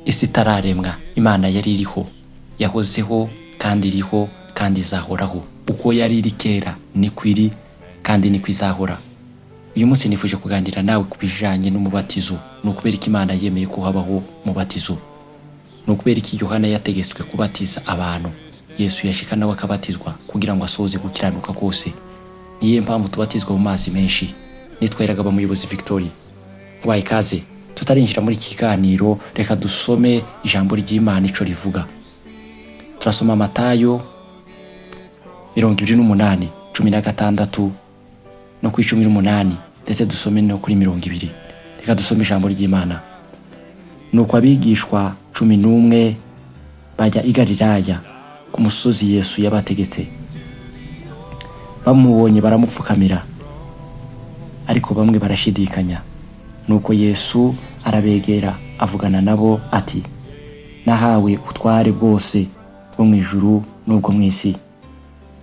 isi itararemwa Imana yari iriho, yahozeho kandi iriho kandi izahoraho. Uko yari iri kera niko iri kandi niko izahora. Uyu munsi nifuje kuganira nawe ku bijanye n'umubatizo. Ni ukubera ko Imana yemeye ko habaho umubatizo. Ni ukubera ko Yohana yategetswe kubatiza abantu, Yesu yashika nawe akabatizwa kugira ngo asohoze gukiranuka kose. Niyo mpamvu tubatizwa mu mazi menshi. Nitwa Muyobozi Victory. Kubaye ikaze. Tutarinjira muri iki kiganiro, reka dusome ijambo ry'Imana ico rivuga. Turasoma Matayo 28:16 no ku 18 ndetse dusome no kuri 20. Reka dusome ijambo ry'Imana. Nuko abigishwa 11 bajya i Galilaya ku musozi Yesu yabategetse. Bamubonye baramupfukamira, ariko bamwe barashidikanya. Nuko Yesu arabegera avugana nabo ati, nahawe utware bwose bwo mu ijuru n'ubwo mu isi.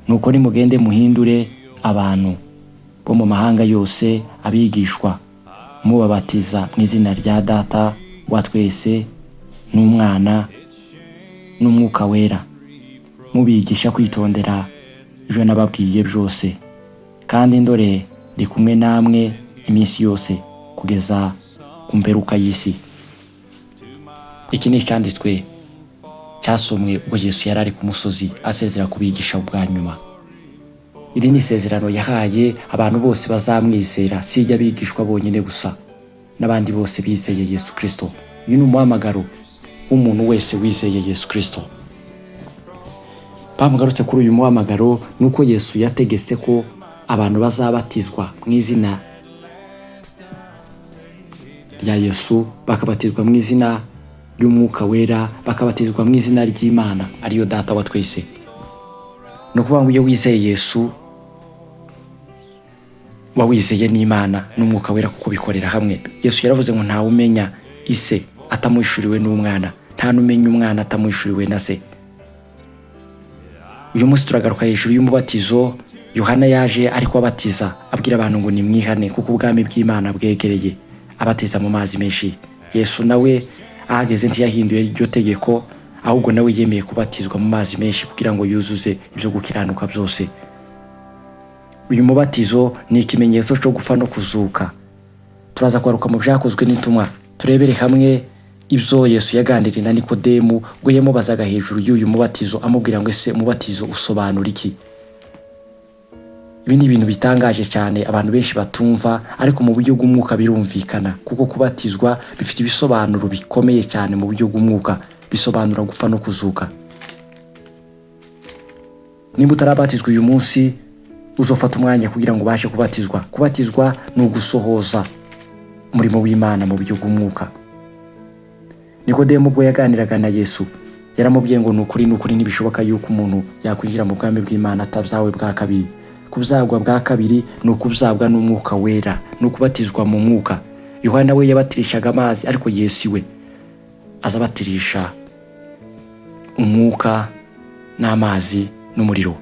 Nuko nimugende muhindure abantu bo mu mahanga yose abigishwa, mubabatiza mu izina rya Data wa twese n'Umwana n'Umwuka wera, mubigisha kwitondera ibyo nababwiye byose. Kandi ndore ndi kumwe namwe iminsi yose kugeza ku mperuka y'isi. Iki ni icyanditswe cyasomwe ubwo Yesu yari ari ku musozi asezera kubigisha ubwa nyuma. Iri ni isezerano yahaye abantu bose bazamwizera, sijya bigishwa bonyine gusa, n'abandi bose bizeye Yesu Kristo. Uyu ni umuhamagaro w'umuntu wese wizeye Yesu Kristo. Bamugarutse kuri uyu muhamagaro nuko Yesu yategetse ko abantu bazabatizwa mu izina rya Yesu, bakabatizwa mu izina ry'Umwuka wera, bakabatizwa mu izina ry'Imana ariyo Data wa twese. No kuvuga ngo iyo wizeye Yesu wawizeye n'Imana n'Umwuka wera kuko bikorera hamwe. Yesu yaravuze ngo ntawe umenya ise atamwishuriwe n'Umwana, nta numenya Umwana atamwishuriwe na se. Uyu munsi turagaruka hejuru y'umubatizo. Yohana yaje ariko abatiza abwira abantu ngo nimwihane kuko ubwami bw'Imana bwegereye, abatiza mu mazi menshi. Yesu nawe ahageze ntiyahinduye iryo tegeko, ahubwo nawe yemeye kubatizwa mu mazi menshi kugira ngo yuzuze ibyo gukiranuka byose. Uyu mubatizo ni ikimenyetso cyo gupfa no kuzuka. Turaza kwaruka mu byakozwe n'intumwa, turebere hamwe ibyo Yesu yaganiriye na Nikodemu ubwo yamubazaga hejuru y'uyu mubatizo, amubwira ngo ese umubatizo usobanura iki? Ibi ni ibintu bitangaje cyane abantu benshi batumva, ariko mu buryo bw'umwuka birumvikana, kuko kubatizwa bifite ibisobanuro bikomeye cyane. Mu buryo bw'umwuka bisobanura gupfa no kuzuka. Nimba utarabatizwa uyu munsi, uzofata umwanya kugira ngo ubashe kubatizwa. Kubatizwa ni ugusohoza umurimo w'Imana mu buryo bw'umwuka. Nikodemu ubwo yaganiraga na Yesu yaramubwiye ngo nukuri ntibishoboka yuko umuntu yakwinjira mu bwami bw'Imana atabyawe bwa kabiri. Kubzagwa bwa kabiri ni ukubzabwa n'Umwuka wera, ni ukubatizwa mu mwuka. Yohana we yabatirishaga amazi, ariko Yesu we azabatirisha umwuka n'amazi n'umuriro.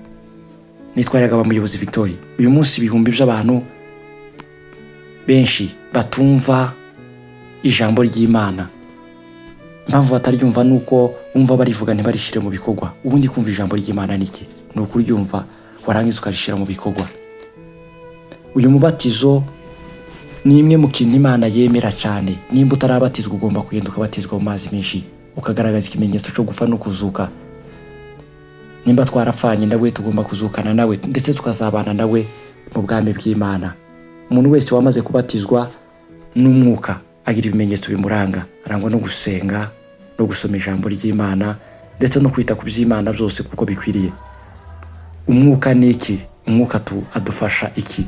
Nitwa Muyobozi Victory. Uyu munsi ibihumbi by'abantu benshi batumva ijambo ry'Imana. Impamvu bataryumva nuko umva barivuga ntibarishire mu bikorwa. Ubundi kumva ijambo ry'Imana niki? Ni ukuryumva warangiza ukarishira mu bikorwa. Uyu mubatizo ni imwe mu kintu Imana yemera cyane. Nimba utarabatizwa ugomba kugenda ukabatizwa mu mazi menshi, ukagaragaza ikimenyetso cyo gupfa no kuzuka. Nimba twarafanye nawe tugomba kuzukana nawe, ndetse tukazabana nawe mu bwami bw'Imana. Umuntu wese wamaze kubatizwa n'Umwuka agira ibimenyetso bimuranga, arangwa no gusenga no gusoma ijambo ry'Imana ndetse no kwita ku by'Imana byose kuko bikwiriye. Umwuka ni iki? Umwuka adufasha iki?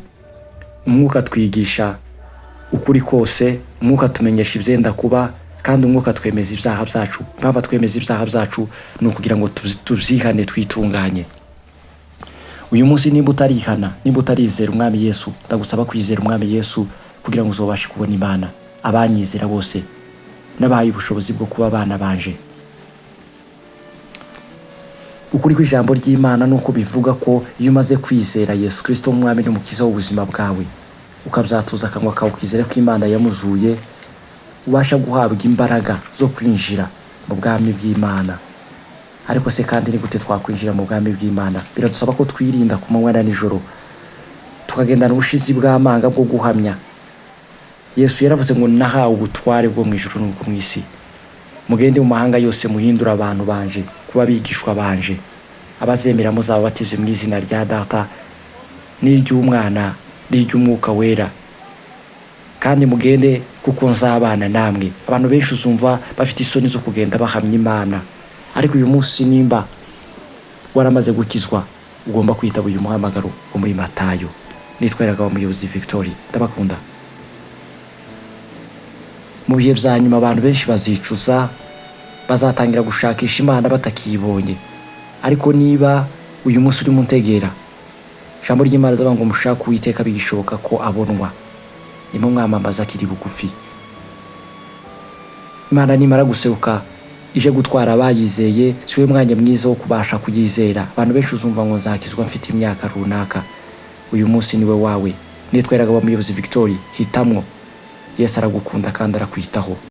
Umwuka twigisha ukuri kose, Umwuka tumenyesha ibyenda kuba, kandi Umwuka twemeza ibyaha byacu. Mpamvu twemeza ibyaha byacu ni ukugira ngo tubyihane twitunganye. Uyu munsi nimba utarihana, nimba utarizera Umwami Yesu, ndagusaba kwizera Umwami Yesu kugira ngo uzobashe kubona Imana. Abanyizera bose nabahaye ubushobozi bwo kuba abana banje. Ukuri kw'ijambo ry'Imana nuko bivuga ko iyo umaze kwizera Yesu Kristo nk'Umwami n'Umukiza w'ubuzima bwawe, ukabyatuza akanwa kawe ukizera ko Imana yamuzuye, ubasha guhabwa imbaraga zo kwinjira mu bwami bw'Imana. Ariko se kandi ni gute twakwinjira mu bwami bw'Imana? Biradusaba ko twirinda ku manywa na nijoro, tukagendana ubushizi bw'amanga bwo guhamya. Yesu yaravuze ngo nahawe ubutware bwo mu ijuru n'ubwo mu isi. Mugende mu mahanga yose muhindura abantu banje kuba bigishwa banje, abazemera muzababatize mu izina rya Data n'iry'Umwana n'iry'Umwuka wera, kandi mugende kuko nzabana namwe. Abantu benshi uzumva bafite isoni zo kugenda bahamya Imana, ariko uyu munsi nimba waramaze gukizwa ugomba kwitaba uyu muhamagaro wo muri Matayo. Nitweraga umuyobozi Victory, ndabakunda. Mu bihe bya nyuma abantu benshi bazicuza, bazatangira gushakisha Imana batakibonye. Ariko niba uyu munsi uri muntegera, ijambo ry'Imana rivuga ngo mushake Uwiteka bigishoboka ko abonwa, nimwe mwamamaza akiri bugufi. Imana nimara guseruka ije gutwara abayizeye, siwe mwanya mwiza wo kubasha kuyizera. Abantu benshi uzumva ngo nzakizwa mfite imyaka runaka. Uyu munsi niwe wawe. Nitweraga umuyobozi Victory, hitamwo. Yesu aragukunda kandi arakwitaho.